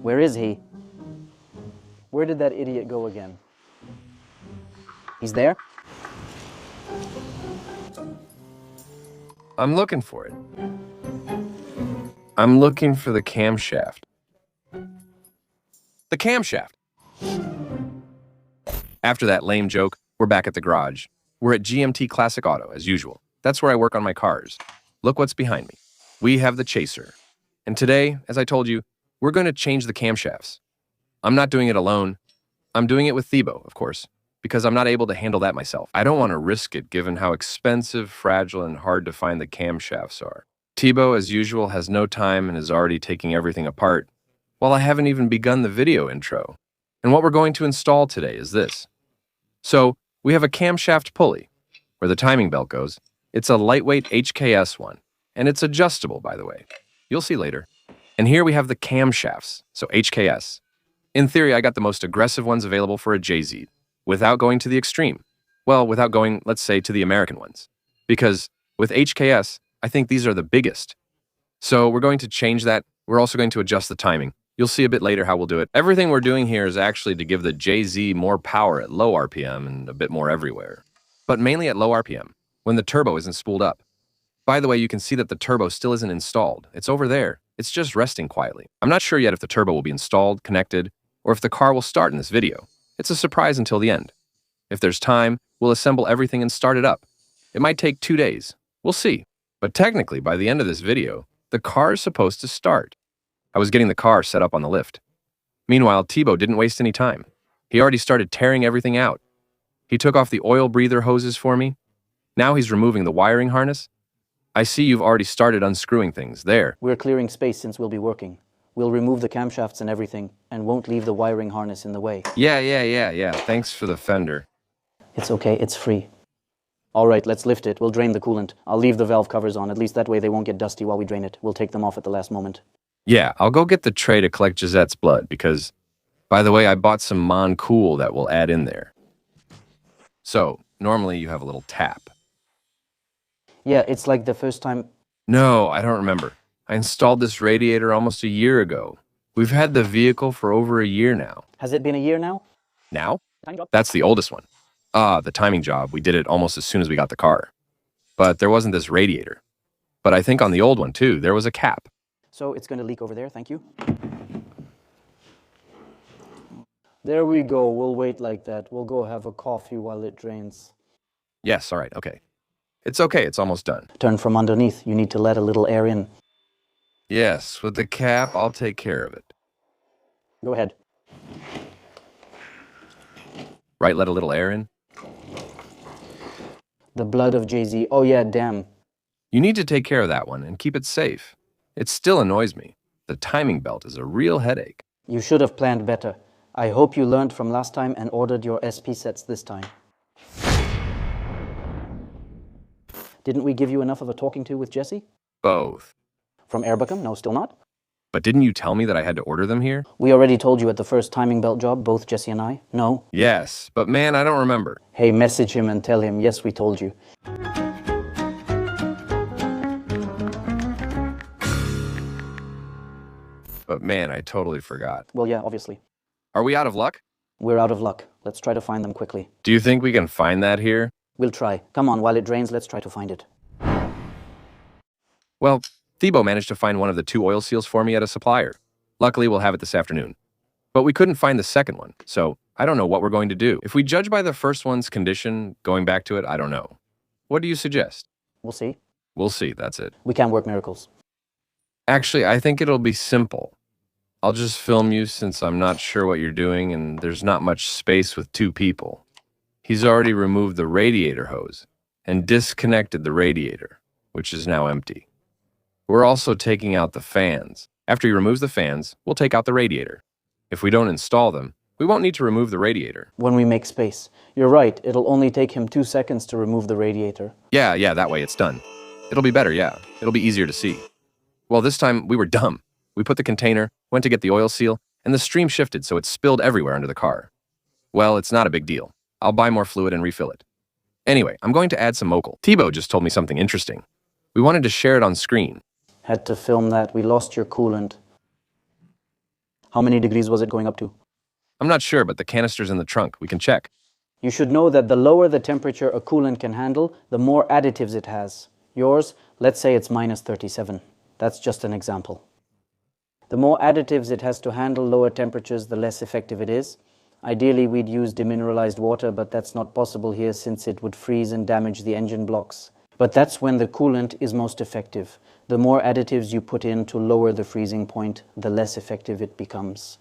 Where is he? Where did that idiot go again? He's there? I'm looking for it. I'm looking for the camshaft. The camshaft! After that lame joke, we're back at the garage. We're at GMT Classic Auto, as usual. That's where I work on my cars. Look what's behind me. We have the Chaser. And today, as I told you, we're going to change the camshafts. I'm not doing it alone. I'm doing it with Thebo, of course, because I'm not able to handle that myself. I don't want to risk it given how expensive, fragile, and hard to find the camshafts are. Thebo, as usual, has no time and is already taking everything apart, while I haven't even begun the video intro. And what we're going to install today is this. So, we have a camshaft pulley, where the timing belt goes. It's a lightweight HKS one, and it's adjustable, by the way. You'll see later. And here we have the camshafts, so HKS. In theory, I got the most aggressive ones available for a JZ, without going to the extreme. Well, without going, let's say, to the American ones. Because with HKS, I think these are the biggest. So we're going to change that. We're also going to adjust the timing. You'll see a bit later how we'll do it. Everything we're doing here is actually to give the JZ more power at low RPM and a bit more everywhere. But mainly at low RPM, when the turbo isn't spooled up. By the way, you can see that the turbo still isn't installed. It's over there. It's just resting quietly. I'm not sure yet if the turbo will be installed, connected, or if the car will start in this video. It's a surprise until the end. If there's time, we'll assemble everything and start it up. It might take 2 days. We'll see. But technically, by the end of this video, the car is supposed to start. I was getting the car set up on the lift. Meanwhile, Thebo didn't waste any time. He already started tearing everything out. He took off the oil breather hoses for me. Now he's removing the wiring harness. I see you've already started unscrewing things there. We're clearing space since we'll be working. We'll remove the camshafts and everything, and won't leave the wiring harness in the way. Yeah. Thanks for the fender. It's okay, it's free. All right, let's lift it. We'll drain the coolant. I'll leave the valve covers on. At least that way they won't get dusty while we drain it. We'll take them off at the last moment. Yeah, I'll go get the tray to collect Gisette's blood because, by the way, I bought some Mon Cool that we'll add in there. So, normally you have a little tap. Yeah, it's like the first time... No, I don't remember. I installed this radiator almost a year ago. We've had the vehicle for over a year now. Has it been a year now? Now? That's the oldest one. The timing job. We did it almost as soon as we got the car. But there wasn't this radiator. But I think on the old one, too, there was a cap. So it's going to leak over there, thank you. There we go, we'll wait like that. We'll go have a coffee while it drains. Yes, all right, okay. It's okay, it's almost done. Turn from underneath, you need to let a little air in. Yes, with the cap, I'll take care of it. Go ahead. Right, let a little air in? The blood of Jay-Z, oh yeah, damn. You need to take care of that one and keep it safe. It still annoys me. The timing belt is a real headache. You should have planned better. I hope you learned from last time and ordered your SP sets this time. Didn't we give you enough of a talking to with Jesse? Both. From Airbacum? No, still not? But didn't you tell me that I had to order them here? We already told you at the first timing belt job, both Jesse and I. No? Yes, but man, I don't remember. Hey, message him and tell him, yes, we told you. But man, I totally forgot. Well, yeah, obviously. Are we out of luck? We're out of luck. Let's try to find them quickly. Do you think we can find that here? We'll try. Come on, while it drains, let's try to find it. Well, Thebo managed to find one of the 2 oil seals for me at a supplier. Luckily, we'll have it this afternoon. But we couldn't find the second one, so I don't know what we're going to do. If we judge by the first one's condition, going back to it, I don't know. What do you suggest? We'll see. We'll see, that's it. We can't work miracles. Actually, I think it'll be simple. I'll just film you since I'm not sure what you're doing and there's not much space with 2 people. He's already removed the radiator hose and disconnected the radiator, which is now empty. We're also taking out the fans. After he removes the fans, we'll take out the radiator. If we don't install them, we won't need to remove the radiator. When we make space. You're right, it'll only take him 2 seconds to remove the radiator. Yeah, that way it's done. It'll be better, yeah. It'll be easier to see. Well, this time we were dumb. We put the container, went to get the oil seal, and the stream shifted so it spilled everywhere under the car. Well, it's not a big deal. I'll buy more fluid and refill it. Anyway, I'm going to add some Mokel. Thebo just told me something interesting. We wanted to share it on screen. Had to film that. We lost your coolant. How many degrees was it going up to? I'm not sure, but the canister's in the trunk. We can check. You should know that the lower the temperature a coolant can handle, the more additives it has. Yours, let's say it's minus 37. That's just an example. The more additives it has to handle lower temperatures, the less effective it is. Ideally, we'd use demineralized water, but that's not possible here since it would freeze and damage the engine blocks. But that's when the coolant is most effective. The more additives you put in to lower the freezing point, the less effective it becomes.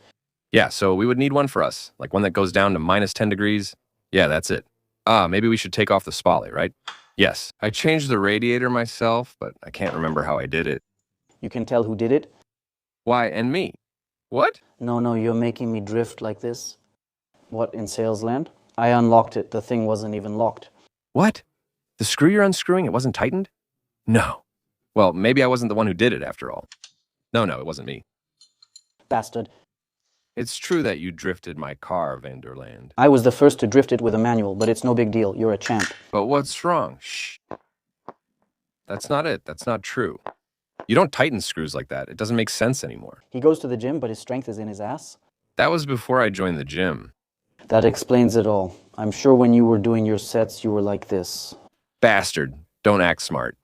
Yeah, so we would need one for us, like one that goes down to minus 10 degrees. Yeah, that's it. Maybe we should take off the spolet, right? Yes, I changed the radiator myself, but I can't remember how I did it. You can tell who did it? Why, and me? What? No, you're making me drift like this. What, in sales land? I unlocked it. The thing wasn't even locked. What? The screw you're unscrewing, it wasn't tightened? No. Well, maybe I wasn't the one who did it after all. No, it wasn't me. Bastard. It's true that you drifted my car, Vanderland. I was the first to drift it with a manual, but it's no big deal. You're a champ. But what's wrong? Shh. That's not it. That's not true. You don't tighten screws like that. It doesn't make sense anymore. He goes to the gym, but his strength is in his ass. That was before I joined the gym. That explains it all. I'm sure when you were doing your sets, you were like this. Bastard. Don't act smart.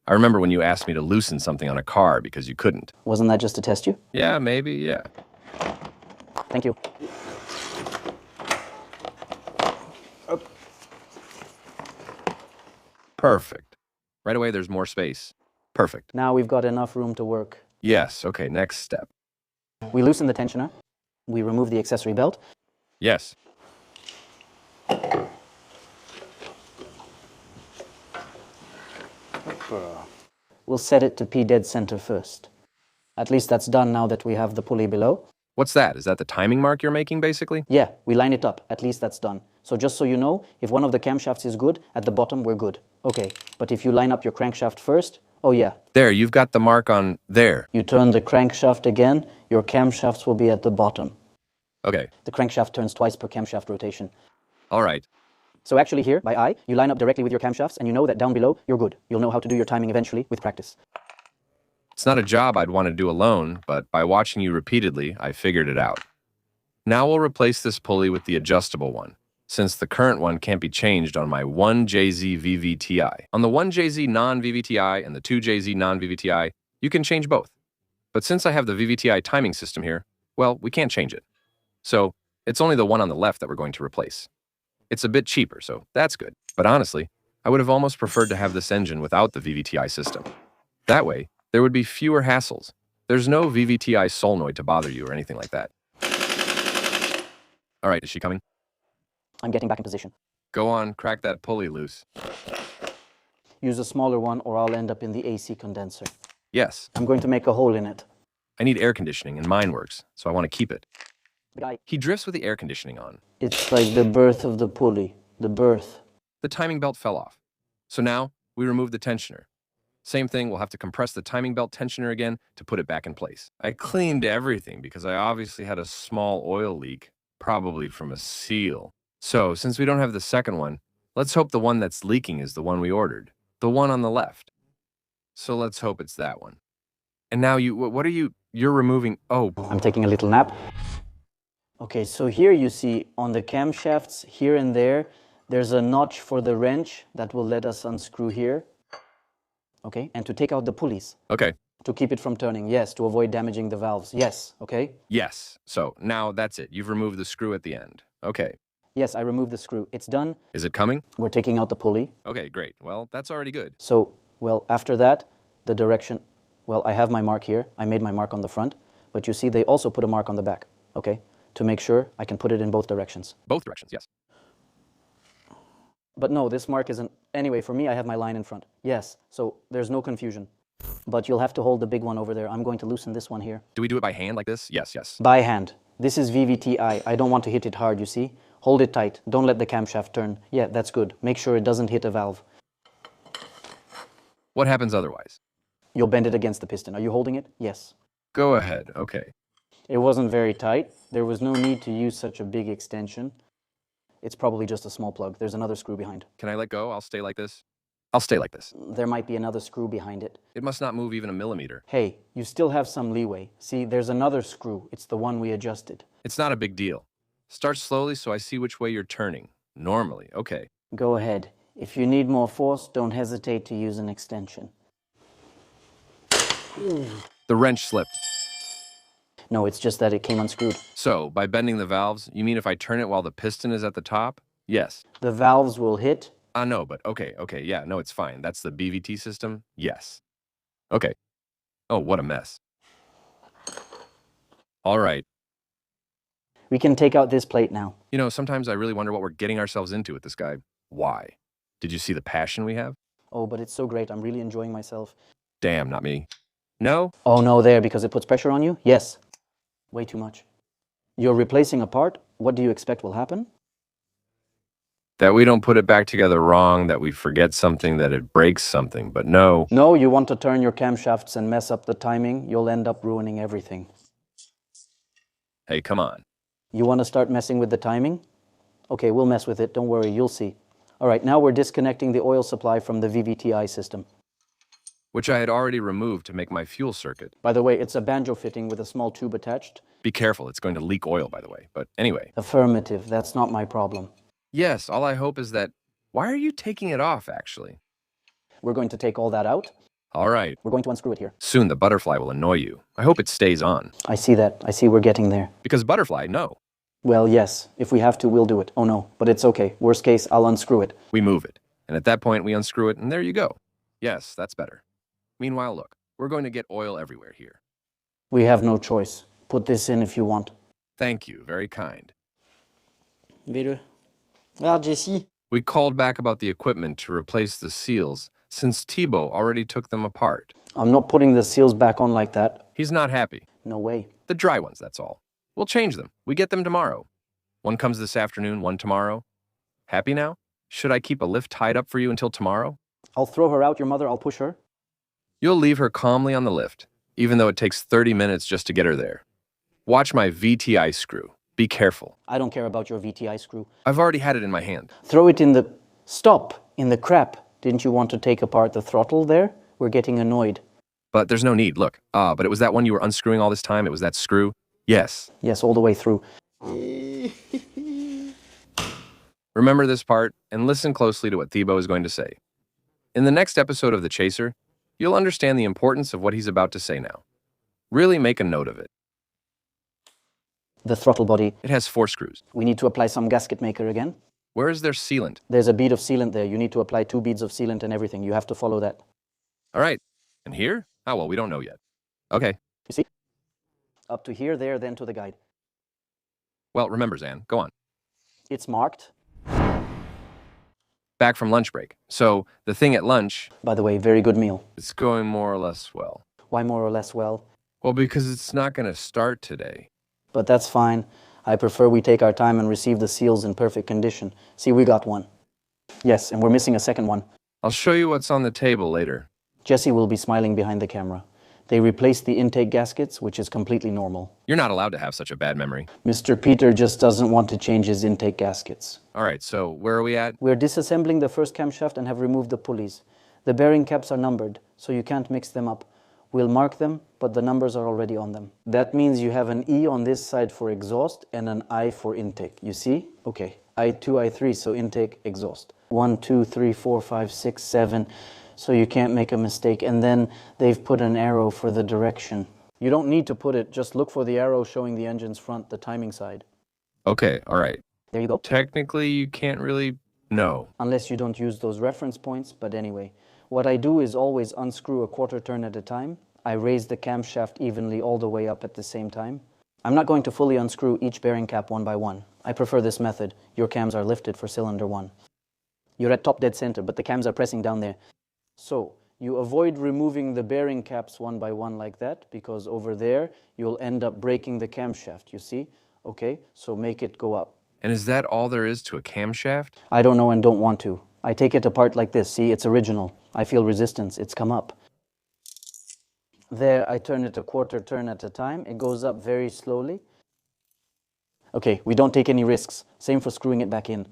I remember when you asked me to loosen something on a car because you couldn't. Wasn't that just to test you? Yeah, maybe, yeah. Thank you. Perfect. Right away, there's more space. Perfect. Now we've got enough room to work. Yes, okay, next step. We loosen the tensioner. We remove the accessory belt. Yes. We'll set it to P dead center first. At least that's done now that we have the pulley below. What's that? Is that the timing mark you're making, basically? Yeah, we line it up. At least that's done. So just so you know, if one of the camshafts is good, at the bottom we're good. Okay, but if you line up your crankshaft first, oh yeah. There, you've got the mark on there. You turn the crankshaft again, your camshafts will be at the bottom. Okay. The crankshaft turns twice per camshaft rotation. All right. So actually here, by eye, you line up directly with your camshafts and you know that down below, you're good. You'll know how to do your timing eventually with practice. It's not a job I'd want to do alone, but by watching you repeatedly, I figured it out. Now we'll replace this pulley with the adjustable one, since the current one can't be changed on my 1JZ VVTi. On the 1JZ non-VVTi and the 2JZ non-VVTi, you can change both. But since I have the VVTi timing system here, well, we can't change it. So it's only the one on the left that we're going to replace. It's a bit cheaper, so that's good. But honestly, I would have almost preferred to have this engine without the VVTi system. That way, there would be fewer hassles. There's no VVTi solenoid to bother you or anything like that. All right, is she coming? I'm getting back in position. Go on, crack that pulley loose. Use a smaller one or I'll end up in the AC condenser. Yes. I'm going to make a hole in it. I need air conditioning and mine works, so I want to keep it. But He drifts with the air conditioning on. it's like the birth of the pulley. The birth. The timing belt fell off. So now we remove the tensioner. Same thing, we'll have to compress the timing belt tensioner again to put it back in place. I cleaned everything because I obviously had a small oil leak, probably from a seal. So since we don't have the second one, let's hope the one that's leaking is the one we ordered. The one on the left. So let's hope it's that one. And now you're removing, oh. I'm taking a little nap. Okay, so here you see on the camshafts, here and there, there's a notch for the wrench that will let us unscrew here. Okay, and to take out the pulleys. Okay. To keep it from turning, yes. To avoid damaging the valves, yes. Okay? Yes. So now that's it. You've removed the screw at the end. Okay. Yes, I removed the screw. It's done. Is it coming? We're taking out the pulley. Okay, great. Well, that's already good. So, well, after that, the direction, well, I have my mark here. I made my mark on the front. But you see, they also put a mark on the back, okay? To make sure I can put it in both directions. Both directions, yes. But no, this mark isn't... Anyway, for me, I have my line in front. Yes, so there's no confusion. But you'll have to hold the big one over there. I'm going to loosen this one here. Do we do it by hand like this? Yes, yes. By hand. This is VVTi. I don't want to hit it hard, you see? Hold it tight. Don't let the camshaft turn. Yeah, that's good. Make sure it doesn't hit a valve. What happens otherwise? You'll bend it against the piston. Are you holding it? Yes. Go ahead, okay. It wasn't very tight. There was no need to use such a big extension. It's probably just a small plug. There's another screw behind. Can I let go? I'll stay like this. I'll stay like this. There might be another screw behind it. It must not move even a millimeter. Hey, you still have some leeway. See, there's another screw. It's the one we adjusted. It's not a big deal. Start slowly so I see which way you're turning. Normally, okay. Go ahead. If you need more force, don't hesitate to use an extension. The wrench slipped. No, it's just that it came unscrewed. So, by bending the valves, you mean if I turn it while the piston is at the top? Yes. The valves will hit. No, but okay, yeah, no, it's fine. That's the BVT system? Yes. Okay. Oh, what a mess. All right. We can take out this plate now. You know, sometimes I really wonder what we're getting ourselves into with this guy. Why? Did you see the passion we have? Oh, but it's so great. I'm really enjoying myself. Damn, not me. No? Oh, no, there, because it puts pressure on you? Yes. Way too much. You're replacing a part. What do you expect will happen? That we don't put it back together wrong, that we forget something, that it breaks something, but no. No, you want to turn your camshafts and mess up the timing. You'll end up ruining everything. Hey, come on. You want to start messing with the timing? Okay, we'll mess with it. Don't worry, you'll see. All right, now we're disconnecting the oil supply from the VVTi system. Which I had already removed to make my fuel circuit. By the way, it's a banjo fitting with a small tube attached. Be careful, it's going to leak oil, by the way. But anyway. Affirmative, that's not my problem. Yes, all I hope is that... Why are you taking it off, actually? We're going to take all that out. All right. We're going to unscrew it here. Soon the butterfly will annoy you. I hope it stays on. I see that. I see we're getting there. Because butterfly, no. Well, yes. If we have to, we'll do it. Oh, no. But it's okay. Worst case, I'll unscrew it. We move it. And at that point, we unscrew it, and there you go. Yes, that's better. Meanwhile, look, we're going to get oil everywhere here. We have no choice. Put this in if you want. Thank you. Very kind. Bitte. Ah, Jesse. We called back about the equipment to replace the seals, since Thibaut already took them apart. I'm not putting the seals back on like that. He's not happy. No way. The dry ones, that's all. We'll change them. We get them tomorrow. One comes this afternoon, one tomorrow. Happy now? Should I keep a lift tied up for you until tomorrow? I'll throw her out, your mother. I'll push her. You'll leave her calmly on the lift, even though it takes 30 minutes just to get her there. Watch my VTI screw. Be careful. I don't care about your VTI screw. I've already had it in my hand. Throw it in the... Stop! In the crap. Didn't you want to take apart the throttle there? We're getting annoyed. But there's no need. Look, but it was that one you were unscrewing all this time? It was that screw? Yes. Yes, all the way through. Remember this part and listen closely to what Thibaut is going to say. In the next episode of The Chaser, you'll understand the importance of what he's about to say now. Really make a note of it. The throttle body. It has 4 screws. We need to apply some gasket maker again. Where is their sealant? There's a bead of sealant there. You need to apply 2 beads of sealant and everything. You have to follow that. All right. And here? Oh, well, we don't know yet. Okay. You see? Up to here, there, then to the guide. Well, remember, Zan, go on. It's marked. Back from lunch break. So, the thing at lunch... By the way, very good meal. It's going more or less well. Why more or less well? Well, because it's not going to start today. But that's fine. I prefer we take our time and receive the seals in perfect condition. See, we got one. Yes, and we're missing a second one. I'll show you what's on the table later. Jesse will be smiling behind the camera. They replaced the intake gaskets, which is completely normal. You're not allowed to have such a bad memory. Mr. Peter just doesn't want to change his intake gaskets. All right, so where are we at? We're disassembling the first camshaft and have removed the pulleys. The bearing caps are numbered, so you can't mix them up. We'll mark them, but the numbers are already on them. That means you have an E on this side for exhaust and an I for intake. You see? Okay. I2, I3, so intake, exhaust. 1, 2, 3, 4, 5, 6, 7... So you can't make a mistake. And then they've put an arrow for the direction. You don't need to put it, just look for the arrow showing the engine's front, the timing side. Okay, all right. There you go. Technically, you can't really know. Unless you don't use those reference points, but anyway. What I do is always unscrew a quarter turn at a time. I raise the camshaft evenly all the way up at the same time. I'm not going to fully unscrew each bearing cap one by one. I prefer this method. Your cams are lifted for cylinder 1. You're at top dead center, but the cams are pressing down there. So, you avoid removing the bearing caps one by one like that, because over there, you'll end up breaking the camshaft, you see? Okay, so make it go up. And is that all there is to a camshaft? I don't know and don't want to. I take it apart like this, see, it's original. I feel resistance, it's come up. There, I turn it a quarter turn at a time. It goes up very slowly. Okay, we don't take any risks. Same for screwing it back in.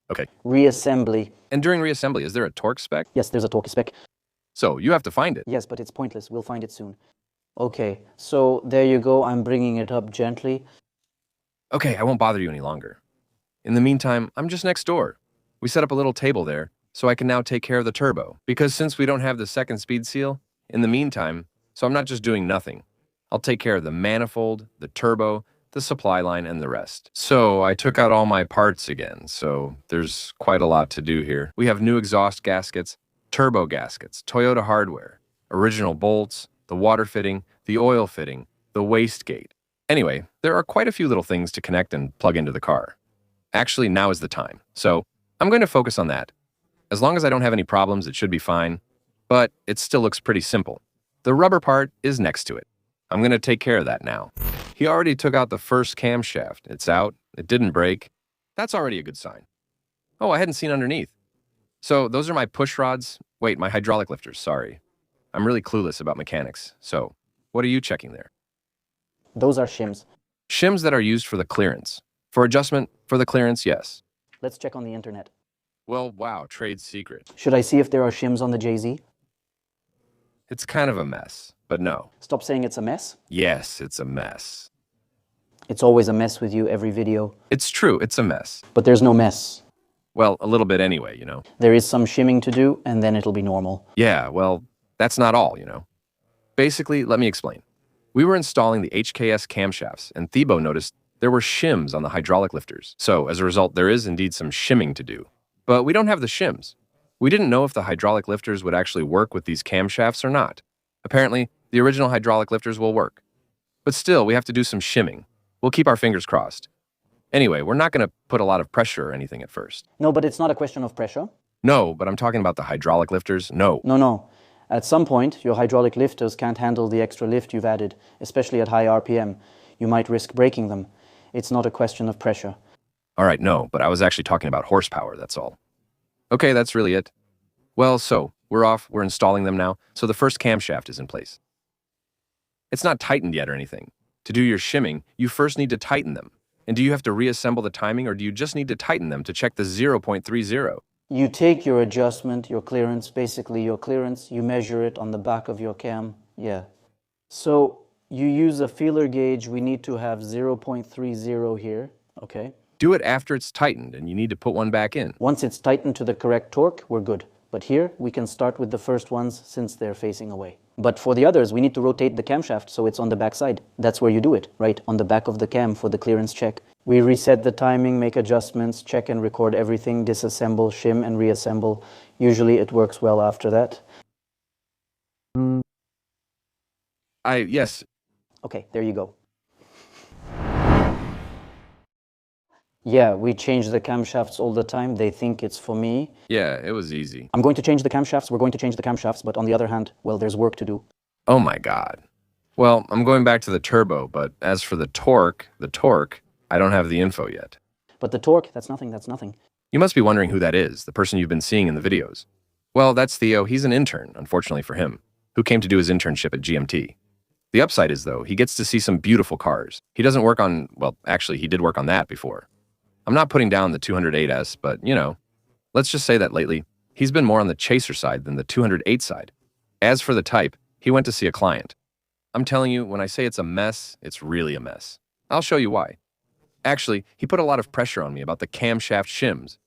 Okay. Reassembly. And during reassembly, is there a torque spec? Yes, there's a torque spec. So you have to find it. Yes, but it's pointless. We'll find it soon. Okay, so there you go. I'm bringing it up gently. Okay, I won't bother you any longer. In the meantime, I'm just next door. We set up a little table there, so I can now take care of the turbo. Because since we don't have the second speed seal, in the meantime, so I'm not just doing nothing. I'll take care of the manifold, the turbo, the supply line, and the rest. So I took out all my parts again, so there's quite a lot to do here. We have new exhaust gaskets, turbo gaskets, Toyota hardware, original bolts, the water fitting, the oil fitting, the wastegate. Anyway, there are quite a few little things to connect and plug into the car. Actually, now is the time, so I'm going to focus on that. As long as I don't have any problems, it should be fine, but it still looks pretty simple. The rubber part is next to it. I'm going to take care of that now. He already took out the first camshaft. It's out. It didn't break. That's already a good sign. Oh, I hadn't seen underneath. So those are my push rods. Wait, my hydraulic lifters, sorry. I'm really clueless about mechanics. So what are you checking there? Those are shims. Shims that are used for the clearance. For adjustment, for the clearance, yes. Let's check on the internet. Well, wow, trade secret. Should I see if there are shims on the JZ? It's kind of a mess, but no. Stop saying it's a mess. Yes, it's a mess. It's always a mess with you every video. It's true, it's a mess. But there's no mess. Well, a little bit anyway, you know. There is some shimming to do, and then it'll be normal. Yeah, well, that's not all, you know. Basically, let me explain. We were installing the HKS camshafts, and Thebo noticed there were shims on the hydraulic lifters. So, as a result, there is indeed some shimming to do. But we don't have the shims. We didn't know if the hydraulic lifters would actually work with these camshafts or not. Apparently, the original hydraulic lifters will work. But still, we have to do some shimming. We'll keep our fingers crossed. Anyway, we're not going to put a lot of pressure or anything at first. No, but it's not a question of pressure. No, but I'm talking about the hydraulic lifters. No. No. At some point, your hydraulic lifters can't handle the extra lift you've added, especially at high RPM. You might risk breaking them. It's not a question of pressure. All right, no, but I was actually talking about horsepower, that's all. Okay, that's really it. Well, so, we're off, we're installing them now, so the first camshaft is in place. It's not tightened yet or anything. To do your shimming, you first need to tighten them. And do you have to reassemble the timing, or do you just need to tighten them to check the 0.30? You take your adjustment, your clearance, basically your clearance, you measure it on the back of your cam, yeah. So, you use a feeler gauge, we need to have 0.30 here, okay? Do it after it's tightened, and you need to put one back in. Once it's tightened to the correct torque, we're good. But here, we can start with the first ones since they're facing away. But for the others, we need to rotate the camshaft so it's on the back side. That's where you do it, right? On the back of the cam for the clearance check. We reset the timing, make adjustments, check and record everything, disassemble, shim, and reassemble. Usually it works well after that. Yes. Okay, there you go. Yeah, we change the camshafts all the time. They think it's for me. Yeah, it was easy. I'm going to change the camshafts. We're going to change the camshafts. But on the other hand, well, there's work to do. Oh my God. Well, I'm going back to the turbo, but as for the torque, I don't have the info yet. But the torque, that's nothing. You must be wondering who that is, the person you've been seeing in the videos. Well, that's Theo. He's an intern, unfortunately for him, who came to do his internship at GMT. The upside is, though, he gets to see some beautiful cars. He doesn't work on, well, actually, he did work on that before. I'm not putting down the 208S, but, you know, let's just say that lately, he's been more on the chaser side than the 208 side. As for the type, he went to see a client. I'm telling you, when I say it's a mess, it's really a mess. I'll show you why. Actually, he put a lot of pressure on me about the camshaft shims.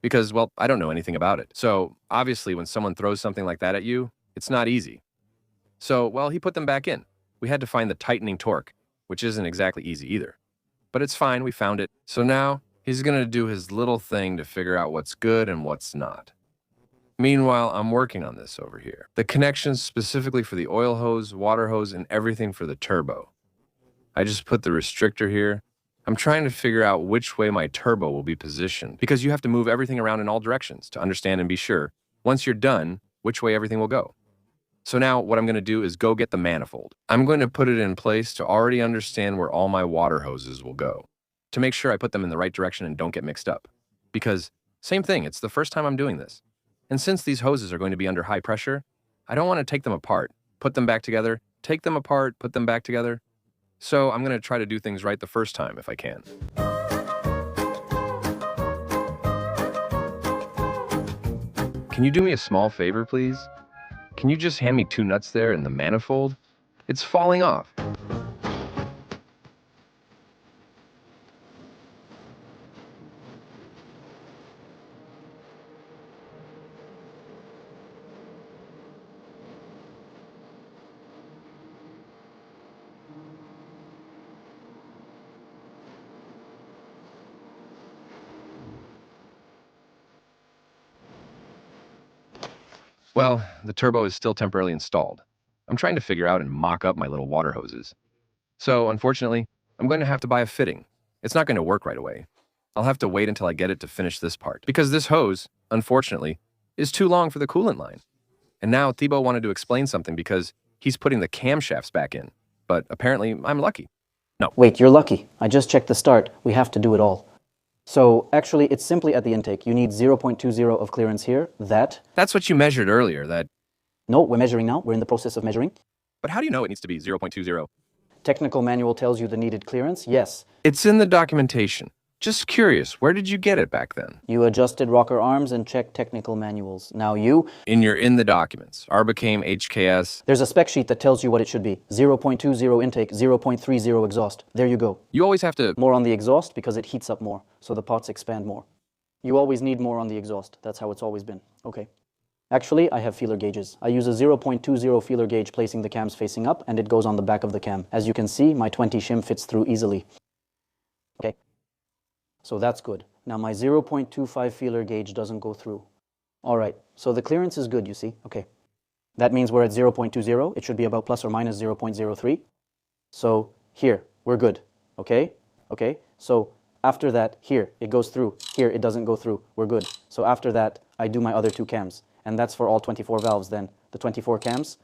Because, well, I don't know anything about it. So, obviously, when someone throws something like that at you, it's not easy. So, well, he put them back in. We had to find the tightening torque, which isn't exactly easy either. But it's fine, we found it. So now, he's going to do his little thing to figure out what's good and what's not. Meanwhile, I'm working on this over here. The connections specifically for the oil hose, water hose, and everything for the turbo. I just put the restrictor here. I'm trying to figure out which way my turbo will be positioned, because you have to move everything around in all directions to understand and be sure, once you're done, which way everything will go. So now what I'm going to do is go get the manifold. I'm going to put it in place to already understand where all my water hoses will go, to make sure I put them in the right direction and don't get mixed up. Because, same thing, it's the first time I'm doing this. And since these hoses are going to be under high pressure, I don't want to take them apart, put them back together, take them apart, put them back together. So I'm going to try to do things right the first time if I can. can you do me a small favor, please? Can you just hand me 2 nuts there in the manifold? It's falling off. Well, the turbo is still temporarily installed. I'm trying to figure out and mock up my little water hoses. So, unfortunately, I'm going to have to buy a fitting. It's not going to work right away. I'll have to wait until I get it to finish this part. Because this hose, unfortunately, is too long for the coolant line. And now Thibaut wanted to explain something because he's putting the camshafts back in. But apparently, I'm lucky. No. Wait, you're lucky. I just checked the start. We have to do it all. So actually, it's simply at the intake. You need 0.20 of clearance here. That's what you measured earlier, that... No, we're measuring now. We're in the process of measuring. But how do you know it needs to be 0.20? Technical manual tells you the needed clearance? Yes. It's in the documentation. Just curious, where did you get it back then? You adjusted rocker arms and checked technical manuals. Now you... In the documents. Arbocane, HKS... There's a spec sheet that tells you what it should be. 0.20 intake, 0.30 exhaust. There you go. You always have to... More on the exhaust because it heats up more, so the pots expand more. You always need more on the exhaust. That's how it's always been. Okay. Actually, I have feeler gauges. I use a 0.20 feeler gauge placing the cams facing up, and it goes on the back of the cam. As you can see, my 20 shim fits through easily. Okay. So that's good. Now my 0.25 feeler gauge doesn't go through. All right, so the clearance is good, you see. Okay. That means we're at 0.20. It should be about plus or minus 0.03. So here, we're good. Okay? Okay? So after that, here, it goes through. Here, it doesn't go through. We're good. So after that, I do my other 2 cams. And that's for all 24 valves then. The 24 cams.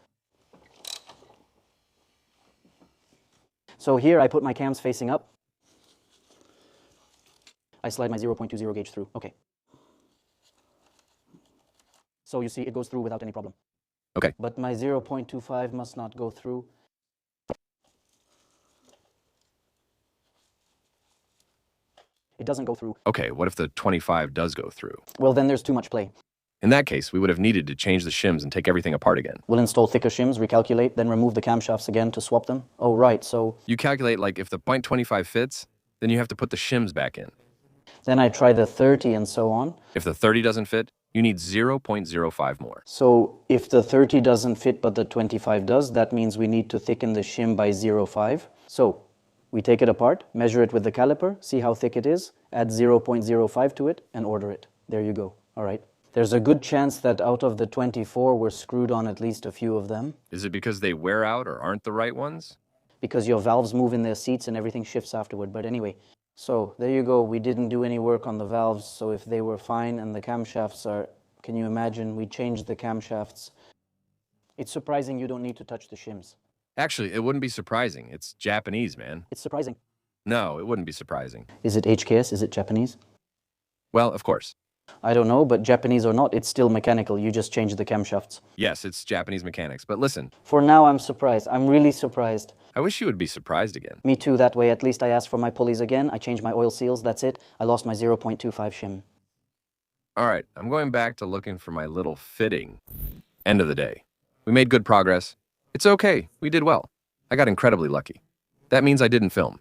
So here, I put my cams facing up. I slide my 0.20 gauge through. Okay. So you see, it goes through without any problem. Okay. But my 0.25 must not go through. It doesn't go through. Okay, what if the 25 does go through? Well, then there's too much play. In that case, we would have needed to change the shims and take everything apart again. We'll install thicker shims, recalculate, then remove the camshafts again to swap them. Oh, right, so... You calculate, like, if the 0.25 fits, then you have to put the shims back in. Then I try the 30 and so on. If the 30 doesn't fit, you need 0.05 more. So if the 30 doesn't fit but the 25 does, that means we need to thicken the shim by 0.5. So we take it apart, measure it with the caliper, see how thick it is, add 0.05 to it, and order it. There you go. All right. There's a good chance that out of the 24, we're screwed on at least a few of them. Is it because they wear out or aren't the right ones? Because your valves move in their seats and everything shifts afterward. But anyway, so there you go. We didn't do any work on the valves, so if they were fine and the camshafts are... Can you imagine? We changed the camshafts. It's surprising you don't need to touch the shims. Actually, it wouldn't be surprising. It's Japanese, man. It's surprising. No, it wouldn't be surprising. Is it HKS? Is it Japanese? Well, of course. I don't know, but Japanese or not, it's still mechanical. You just change the camshafts. Yes, it's Japanese mechanics, but listen. For now, I'm surprised. I'm really surprised. I wish you would be surprised again. Me too, that way at least I asked for my pulleys again. I changed my oil seals, that's it. I lost my 0.25 shim. All right, I'm going back to looking for my little fitting. End of the day. We made good progress. It's okay, we did well. I got incredibly lucky. That means I didn't film.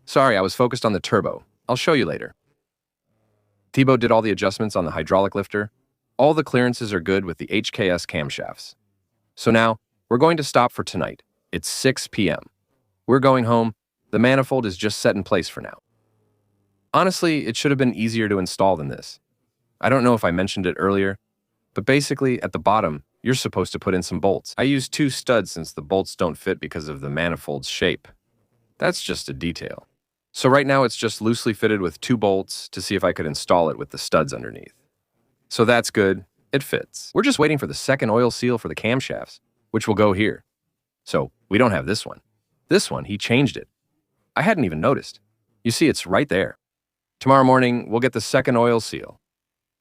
Sorry, I was focused on the turbo. I'll show you later. Thibaut did all the adjustments on the hydraulic lifter. All the clearances are good with the HKS camshafts. So now, we're going to stop for tonight. It's 6 p.m. We're going home. The manifold is just set in place for now. Honestly, it should have been easier to install than this. I don't know if I mentioned it earlier, but basically, at the bottom, you're supposed to put in some bolts. I used 2 studs since the bolts don't fit because of the manifold's shape. That's just a detail. So right now it's just loosely fitted with 2 bolts to see if I could install it with the studs underneath. So that's good, it fits. We're just waiting for the second oil seal for the camshafts, which will go here. So we don't have this one. This one, he changed it. I hadn't even noticed. You see, it's right there. Tomorrow morning, we'll get the second oil seal.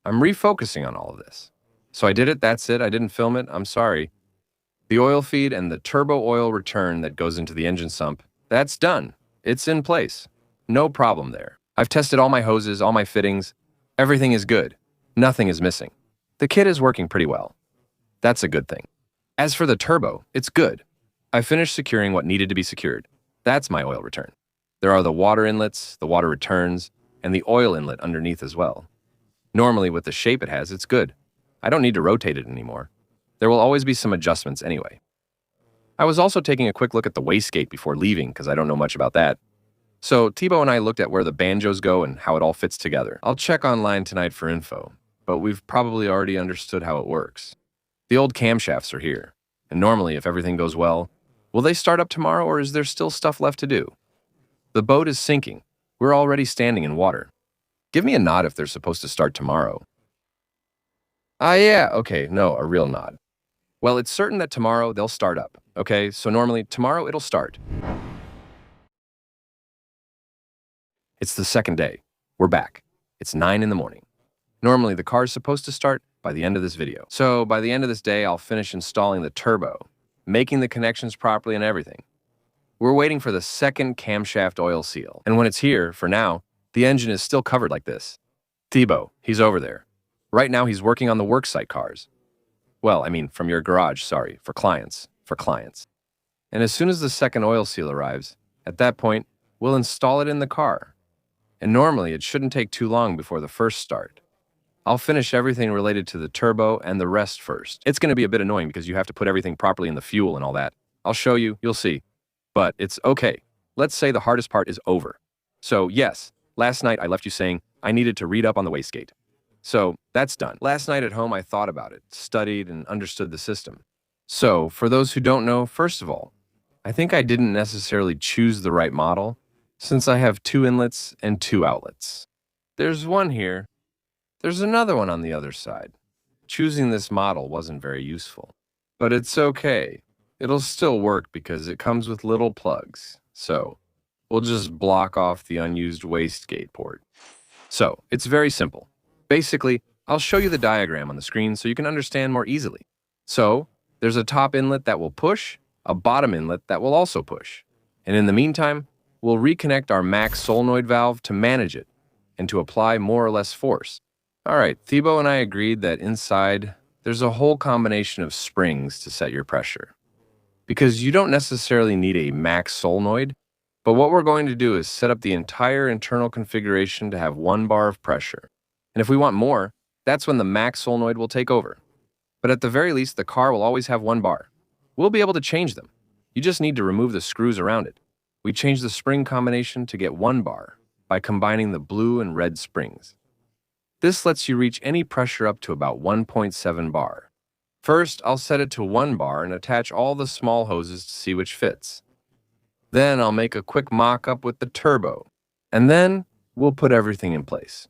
I'm refocusing on all of this. So I did it, that's it, I didn't film it, I'm sorry. The oil feed and the turbo oil return that goes into the engine sump, that's done. It's in place. No problem there. I've tested all my hoses, all my fittings. Everything is good. Nothing is missing. The kit is working pretty well. That's a good thing. As for the turbo, it's good. I finished securing what needed to be secured. That's my oil return. There are the water inlets, the water returns, and the oil inlet underneath as well. Normally, with the shape it has, it's good. I don't need to rotate it anymore. There will always be some adjustments anyway. I was also taking a quick look at the wastegate before leaving because I don't know much about that. So Thibaut and I looked at where the banjos go and how it all fits together. I'll check online tonight for info, but we've probably already understood how it works. The old camshafts are here, and normally if everything goes well, will they start up tomorrow or is there still stuff left to do? The boat is sinking. We're already standing in water. Give me a nod if they're supposed to start tomorrow. Yeah, okay, no, a real nod. Well, it's certain that tomorrow they'll start up, okay? So normally tomorrow it'll start. It's the second day. We're back. It's 9 in the morning. Normally the car's supposed to start by the end of this video. So by the end of this day, I'll finish installing the turbo, making the connections properly and everything. We're waiting for the second camshaft oil seal. And when it's here, for now, the engine is still covered like this. Thibaut, he's over there. Right now he's working on the worksite cars. Well, I mean, from your garage, sorry, for clients. And as soon as the second oil seal arrives, at that point, we'll install it in the car. And normally it shouldn't take too long before the first start. I'll finish everything related to the turbo and the rest first. It's going to be a bit annoying because you have to put everything properly in the fuel and all that. I'll show you, you'll see. But it's okay. Let's say the hardest part is over. So yes, last night I left you saying I needed to read up on the wastegate. So that's done. Last night at home I thought about it, studied and understood the system. So for those who don't know, first of all, I think I didn't necessarily choose the right model since I have 2 inlets and 2 outlets. There's one here. There's another one on the other side. Choosing this model wasn't very useful. But it's okay. It'll still work because it comes with little plugs. So we'll just block off the unused wastegate port. So it's very simple. Basically, I'll show you the diagram on the screen so you can understand more easily. So there's a top inlet that will push, a bottom inlet that will also push. And in the meantime, we'll reconnect our max solenoid valve to manage it and to apply more or less force. All right, Thibaut and I agreed that inside there's a whole combination of springs to set your pressure. Because you don't necessarily need a max solenoid, but what we're going to do is set up the entire internal configuration to have 1 bar of pressure. And if we want more, that's when the max solenoid will take over. But at the very least, the car will always have 1 bar. We'll be able to change them. You just need to remove the screws around it. We change the spring combination to get 1 bar by combining the blue and red springs. This lets you reach any pressure up to about 1.7 bar. First, I'll set it to 1 bar and attach all the small hoses to see which fits. Then I'll make a quick mock-up with the turbo, and then we'll put everything in place.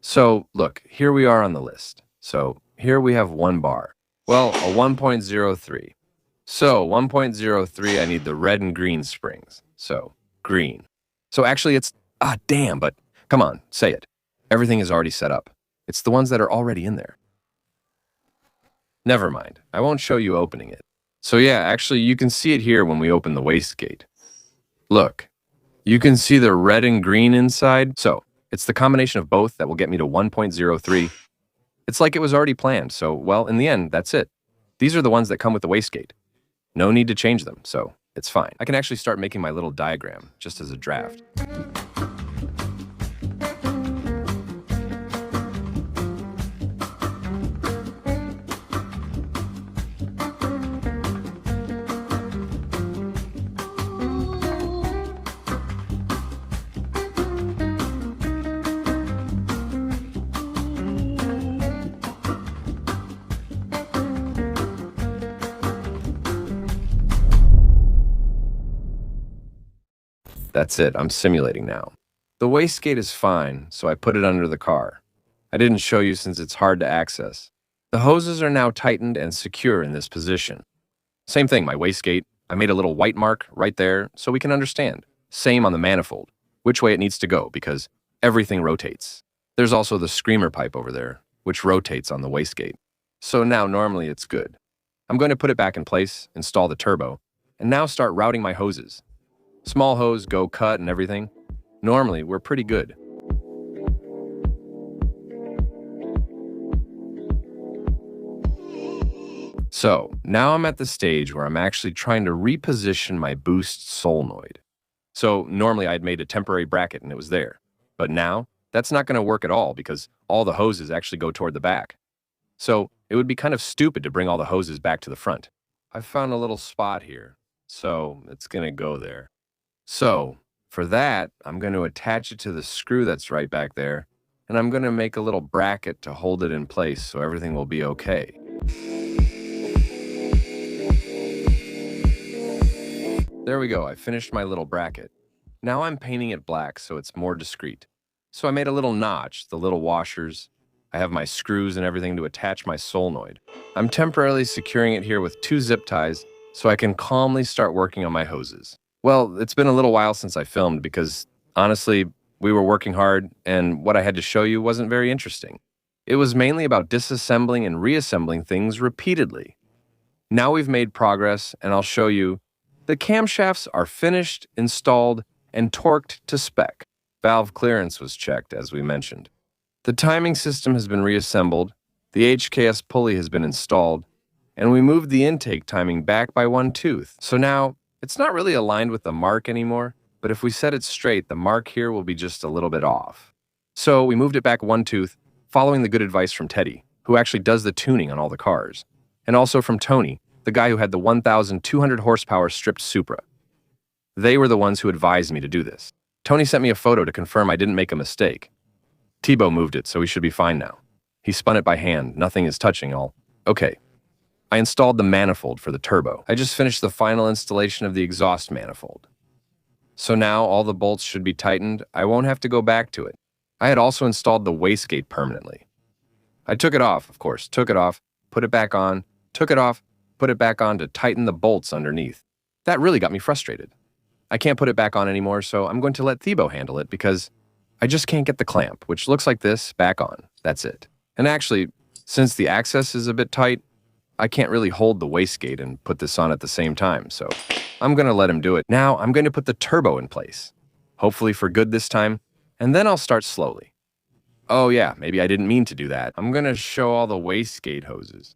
So, look, here we are on the list. So, here we have 1 bar. Well, a 1.03. So, 1.03, I need the red and green springs. So, green. So actually it's, damn, but come on, say it. Everything is already set up. It's the ones that are already in there. Never mind, I won't show you opening it. So yeah, actually you can see it here when we open the wastegate. Look, you can see the red and green inside. So it's the combination of both that will get me to 1.03. It's like it was already planned, so well, in the end, that's it. These are the ones that come with the wastegate. No need to change them, so it's fine. I can actually start making my little diagram, just as a draft. That's it, I'm simulating now. The wastegate is fine, so I put it under the car. I didn't show you since it's hard to access. The hoses are now tightened and secure in this position. Same thing, my wastegate. I made a little white mark right there so we can understand. Same on the manifold, which way it needs to go because everything rotates. There's also the screamer pipe over there, which rotates on the wastegate. So now normally it's good. I'm going to put it back in place, install the turbo, and now start routing my hoses. Small hose, go cut and everything. Normally, we're pretty good. So now I'm at the stage where I'm actually trying to reposition my boost solenoid. So normally I'd made a temporary bracket and it was there. But now that's not going to work at all because all the hoses actually go toward the back. So it would be kind of stupid to bring all the hoses back to the front. I found a little spot here, so it's going to go there. So for that, I'm going to attach it to the screw that's right back there, and I'm going to make a little bracket to hold it in place so everything will be okay. There we go, I finished my little bracket. Now I'm painting it black so it's more discreet. So I made a little notch, the little washers. I have my screws and everything to attach my solenoid. I'm temporarily securing it here with 2 zip ties so I can calmly start working on my hoses. Well, it's been a little while since I filmed because, honestly, we were working hard and what I had to show you wasn't very interesting. It was mainly about disassembling and reassembling things repeatedly. Now we've made progress and I'll show you the camshafts are finished, installed, and torqued to spec. Valve clearance was checked, as we mentioned. The timing system has been reassembled, the HKS pulley has been installed, and we moved the intake timing back by 1 tooth. So now, it's not really aligned with the mark anymore, but if we set it straight, the mark here will be just a little bit off. So we moved it back 1 tooth, following the good advice from Teddy, who actually does the tuning on all the cars, and also from Tony, the guy who had the 1,200 horsepower stripped Supra. They were the ones who advised me to do this. Tony sent me a photo to confirm I didn't make a mistake. Thibaut moved it, so we should be fine now. He spun it by hand, nothing is touching all. Okay. I installed the manifold for the turbo. I just finished the final installation of the exhaust manifold. So now all the bolts should be tightened. I won't have to go back to it. I had also installed the wastegate permanently. I took it off, of course, took it off, put it back on, took it off, put it back on to tighten the bolts underneath. That really got me frustrated. I can't put it back on anymore, so I'm going to let Thibaut handle it because I just can't get the clamp, which looks like this, back on. That's it. And actually, since the access is a bit tight, I can't really hold the wastegate and put this on at the same time, so I'm going to let him do it. Now, I'm going to put the turbo in place, hopefully for good this time, and then I'll start slowly. Oh yeah, maybe I didn't mean to do that. I'm going to show all the wastegate hoses.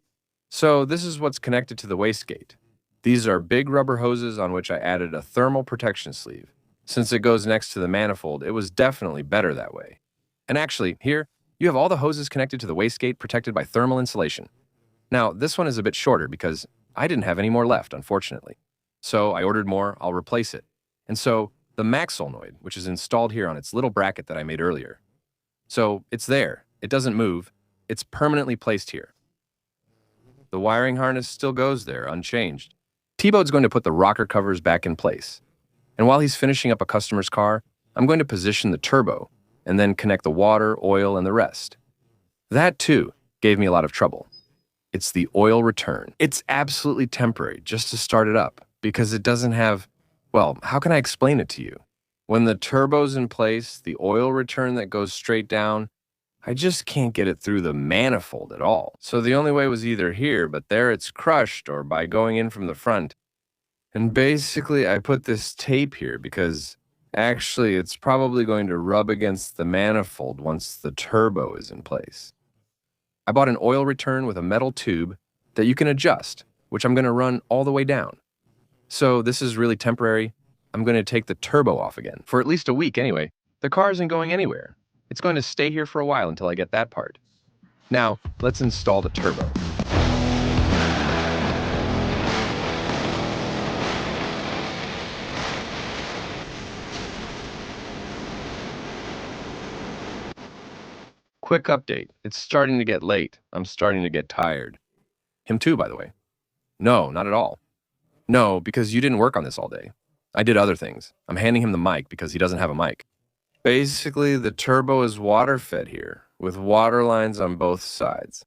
So this is what's connected to the wastegate. These are big rubber hoses on which I added a thermal protection sleeve. Since it goes next to the manifold, it was definitely better that way. And actually, here, you have all the hoses connected to the wastegate protected by thermal insulation. Now, this one is a bit shorter because I didn't have any more left, unfortunately. So I ordered more, I'll replace it. And so, the max solenoid, which is installed here on its little bracket that I made earlier. So, it's there, it doesn't move, it's permanently placed here. The wiring harness still goes there, unchanged. Thibaut's going to put the rocker covers back in place. And while he's finishing up a customer's car, I'm going to position the turbo and then connect the water, oil, and the rest. That, too, gave me a lot of trouble. It's the oil return. It's absolutely temporary just to start it up because it doesn't have, well, how can I explain it to you? When the turbo's in place, the oil return that goes straight down, I just can't get it through the manifold at all. So the only way was either here, but there it's crushed, or by going in from the front. And basically, I put this tape here because actually it's probably going to rub against the manifold once the turbo is in place. I bought an oil return with a metal tube that you can adjust, which I'm going to run all the way down. So this is really temporary. I'm going to take the turbo off again, for at least a week anyway. The car isn't going anywhere. It's going to stay here for a while until I get that part. Now, let's install the turbo. Quick update. It's starting to get late. I'm starting to get tired. Him too, by the way. No, not at all. No, because you didn't work on this all day. I did other things. I'm handing him the mic because he doesn't have a mic. Basically, the turbo is water-fed here, with water lines on both sides.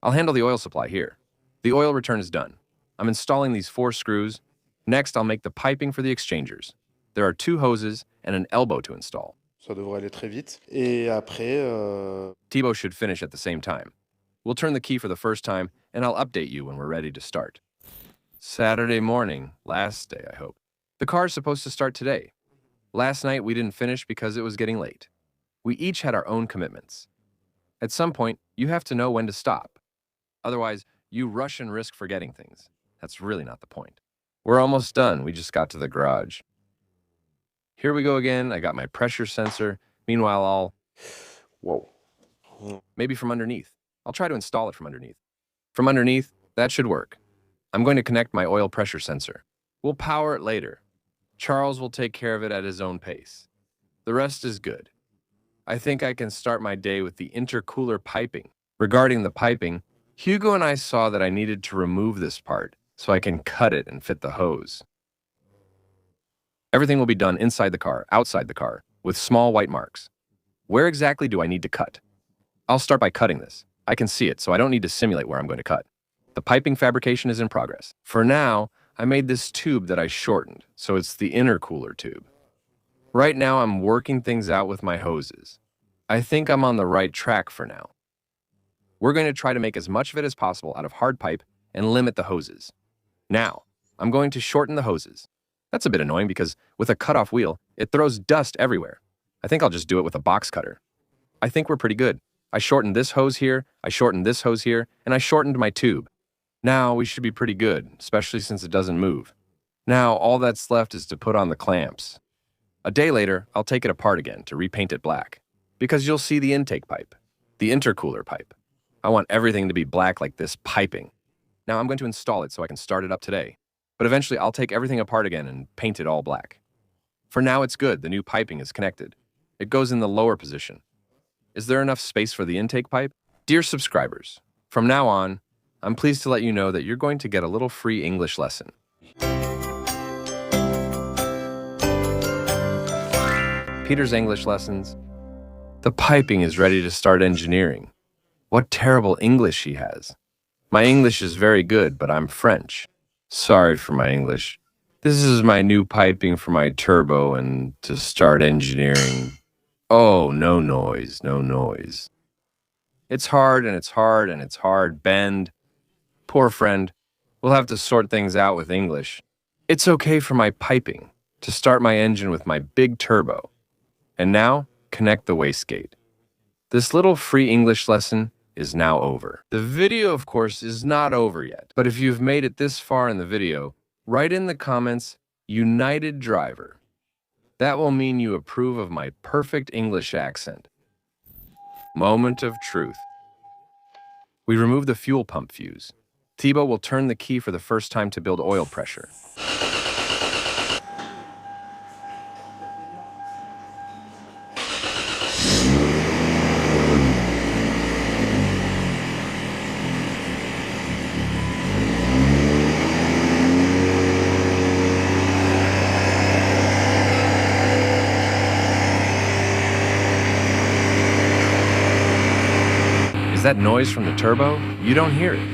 I'll handle the oil supply here. The oil return is done. I'm installing these 4 screws. Next, I'll make the piping for the exchangers. There are 2 hoses and an elbow to install. Ça devrait aller très vite. Et après, Thibaut should finish at the same time. We'll turn the key for the first time, and I'll update you when we're ready to start. Saturday morning, last day, I hope. The car's supposed to start today. Last night, we didn't finish because it was getting late. We each had our own commitments. At some point, you have to know when to stop. Otherwise, you rush and risk forgetting things. That's really not the point. We're almost done. We just got to the garage. Here we go again. I got my pressure sensor. Meanwhile, I'll... Whoa. Maybe from underneath. I'll try to install it from underneath. From underneath, that should work. I'm going to connect my oil pressure sensor. We'll power it later. Charles will take care of it at his own pace. The rest is good. I think I can start my day with the intercooler piping. Regarding the piping, Hugo and I saw that I needed to remove this part so I can cut it and fit the hose. Everything will be done inside the car, outside the car, with small white marks. Where exactly do I need to cut? I'll start by cutting this. I can see it, so I don't need to simulate where I'm going to cut. The piping fabrication is in progress. For now, I made this tube that I shortened, so it's the intercooler tube. Right now, I'm working things out with my hoses. I think I'm on the right track for now. We're going to try to make as much of it as possible out of hard pipe and limit the hoses. Now, I'm going to shorten the hoses. That's a bit annoying because with a cutoff wheel, it throws dust everywhere. I think I'll just do it with a box cutter. I think we're pretty good. I shortened this hose here, I shortened this hose here, and I shortened my tube. Now we should be pretty good, especially since it doesn't move. Now all that's left is to put on the clamps. A day later, I'll take it apart again to repaint it black, because you'll see the intake pipe, the intercooler pipe. I want everything to be black like this piping. Now I'm going to install it so I can start it up today, but eventually I'll take everything apart again and paint it all black. For now it's good, the new piping is connected. It goes in the lower position. Is there enough space for the intake pipe? Dear subscribers, from now on, I'm pleased to let you know that you're going to get a little free English lesson. Peter's English lessons. The piping is ready to start engineering. What terrible English he has. My English is very good, but I'm French. Sorry for my English. This is my new piping for my turbo and to start engineering. Oh, no noise, no noise. It's hard and it's hard and it's hard. Bend. Poor friend. We'll have to sort things out with English. It's okay for my piping to start my engine with my big turbo. And now, connect the wastegate. This little free English lesson is now over. The video, of course, is not over yet. But if you've made it this far in the video, write in the comments, United Driver. That will mean you approve of my perfect English accent. Moment of truth. We remove the fuel pump fuse. Thibaut will turn the key for the first time to build oil pressure. Is that noise from the turbo? You don't hear it.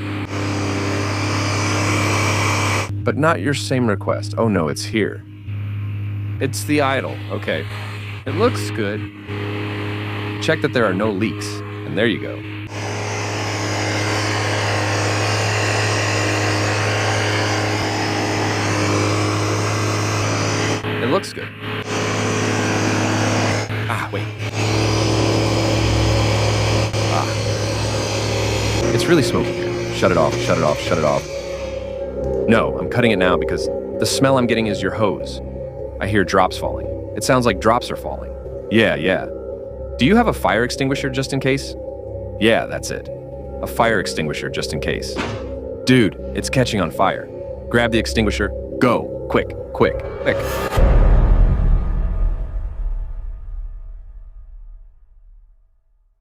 But not your same request. Oh no, it's here. It's the idle. Okay. It looks good. Check that there are no leaks. And there you go. It looks good. Ah, wait. It's really smoky here. Shut it off, shut it off, shut it off. No, I'm cutting it now because the smell I'm getting is your hose. I hear drops falling. It sounds like drops are falling. Yeah. Do you have a fire extinguisher just in case? Yeah, that's it. A fire extinguisher just in case. Dude, it's catching on fire. Grab the extinguisher. Go. Quick.